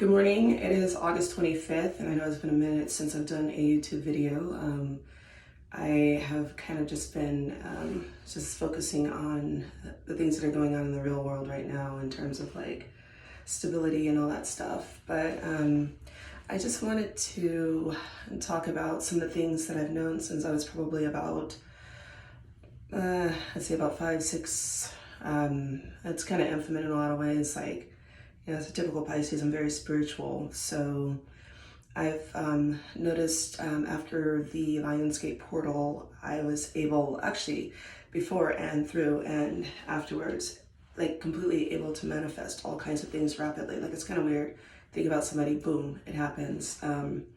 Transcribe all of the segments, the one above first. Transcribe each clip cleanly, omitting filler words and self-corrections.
Good morning. It is August 25th, and I know it's been a minute since I've done a YouTube video. I have kind of just been just focusing on the things that are going on in the real world right now in terms of like stability and all that stuff. But I just wanted to talk about some of the things that I've known since I was probably about, I'd say about 5, 6. It's kind of intimate in a lot of ways. Like, you know, as a typical Pisces, I'm very spiritual. So I've noticed after the Lionsgate portal, I was able, actually before and through and afterwards, like completely able to manifest all kinds of things rapidly. Like, it's kind of weird. Think about somebody, boom, it happens. And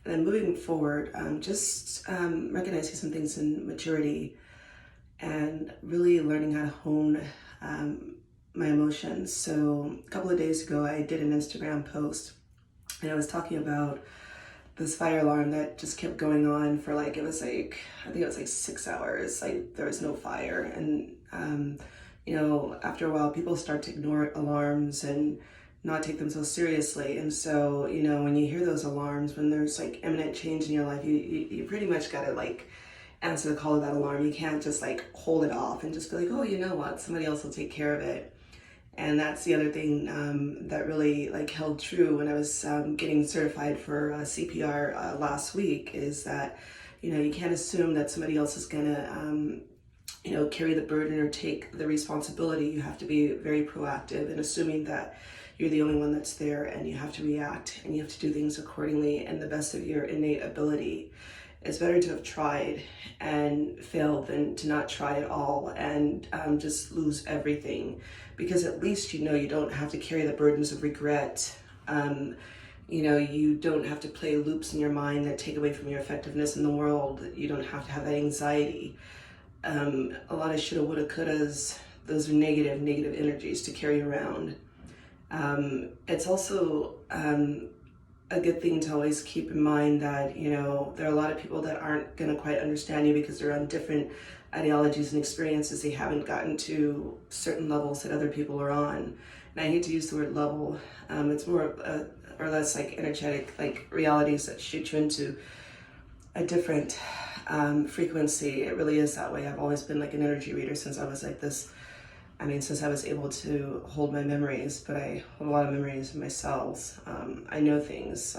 then moving forward, just recognizing some things in maturity and really learning how to hone my emotions. So a couple of days ago, I did an Instagram post and I was talking about this fire alarm that just kept going on for like, it was like, I think it was like 6 hours, like there was no fire. And, you know, after a while, people start to ignore alarms and not take them so seriously. And so, you know, when you hear those alarms, when there's like imminent change in your life, you pretty much got to like answer the call of that alarm. You can't just like hold it off and just be like, oh, you know what, somebody else will take care of it. And that's the other thing that really like held true when I was getting certified for CPR last week, is that, you know, you can't assume that somebody else is gonna, you know, carry the burden or take the responsibility. You have to be very proactive in assuming that you're the only one that's there, and you have to react and you have to do things accordingly and the best of your innate ability. It's better to have tried and failed than to not try at all and just lose everything, because at least you know you don't have to carry the burdens of regret. You know, you don't have to play loops in your mind that take away from your effectiveness in the world. You don't have to have that anxiety. A lot of shoulda, woulda, couldas, those are negative energies to carry around. It's also a good thing to always keep in mind that, you know, there are a lot of people that aren't going to quite understand you because they're on different ideologies and experiences. They haven't gotten to certain levels that other people are on. And I hate to use the word level. It's more or less like energetic, like realities that shoot you into a different frequency. It really is that way. I've always been like an energy reader since I was like this. I mean, since I was able to hold my memories, but I hold a lot of memories in my cells. I know things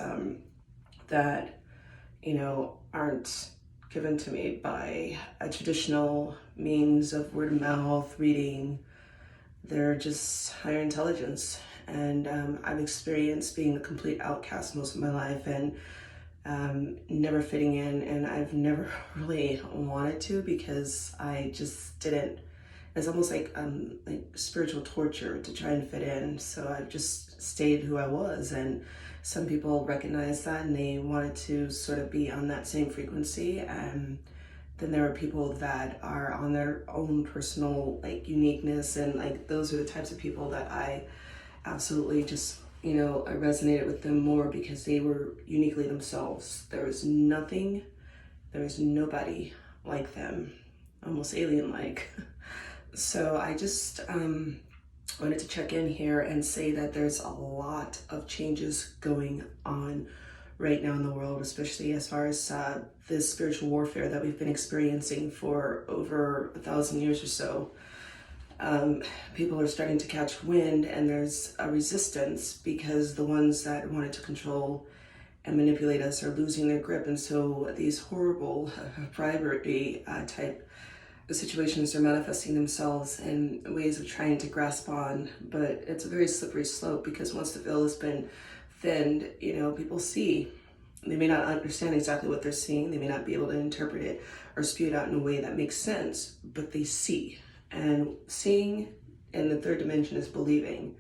that, you know, aren't given to me by a traditional means of word of mouth, reading. They're just higher intelligence. And I've experienced being a complete outcast most of my life and never fitting in. And I've never really wanted to, because I just didn't. It's almost like spiritual torture to try and fit in. So I've just stayed who I was, and some people recognize that and they wanted to sort of be on that same frequency. And then there are people that are on their own personal like uniqueness, and like those are the types of people that I absolutely just, you know, I resonated with them more because they were uniquely themselves. There was nothing, there was nobody like them, almost alien-like. So I just wanted to check in here and say that there's a lot of changes going on right now in the world, especially as far as this spiritual warfare that we've been experiencing for over 1,000 years or so. People are starting to catch wind, and there's a resistance because the ones that wanted to control and manipulate us are losing their grip. And so these horrible bribery type situations are manifesting themselves in ways of trying to grasp on, but it's a very slippery slope, because once the veil has been thinned, you know, people see. They may not understand exactly what they're seeing, they may not be able to interpret it or spew it out in a way that makes sense, but they see. And seeing in the third dimension is believing.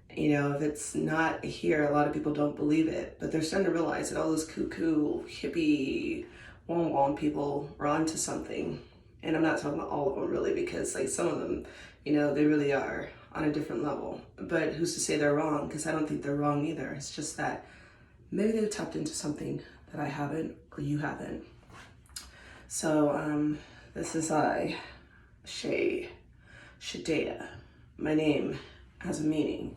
You know, if it's not here, a lot of people don't believe it, but they're starting to realize that all those cuckoo, hippie, wong people are onto something. And I'm not talking about all of them really, because like some of them, you know, they really are on a different level. But who's to say they're wrong? Because I don't think they're wrong either. It's just that maybe they've tapped into something that I haven't, or you haven't. So this is Shadea. My name has a meaning.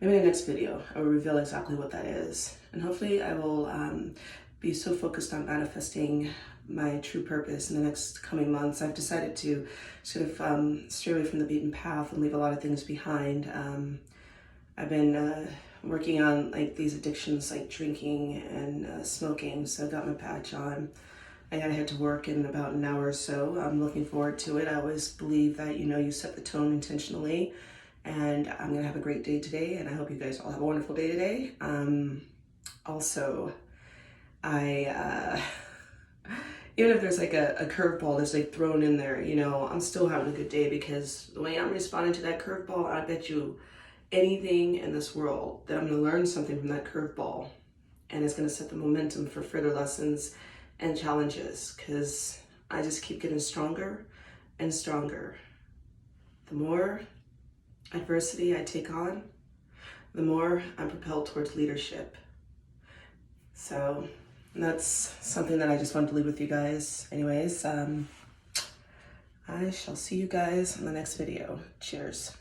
maybe in the next video, I will reveal exactly what that is. And hopefully I will be so focused on manifesting my true purpose in the next coming months. I've decided to sort of stray away from the beaten path and leave a lot of things behind. I've been working on like these addictions like drinking and smoking, so I got my patch on. I gotta head to work in about an hour or so. I'm looking forward to it. I always believe that, you know, you set the tone intentionally, and I'm gonna have a great day today, and I hope you guys all have a wonderful day today. Also, even if there's like a curveball that's like thrown in there, you know, I'm still having a good day, because the way I'm responding to that curveball, I bet you anything in this world that I'm gonna learn something from that curveball, and it's gonna set the momentum for further lessons and challenges, because I just keep getting stronger and stronger. The more adversity I take on, the more I'm propelled towards leadership. So that's something that I just wanted to leave with you guys. Anyways, I shall see you guys in the next video. Cheers.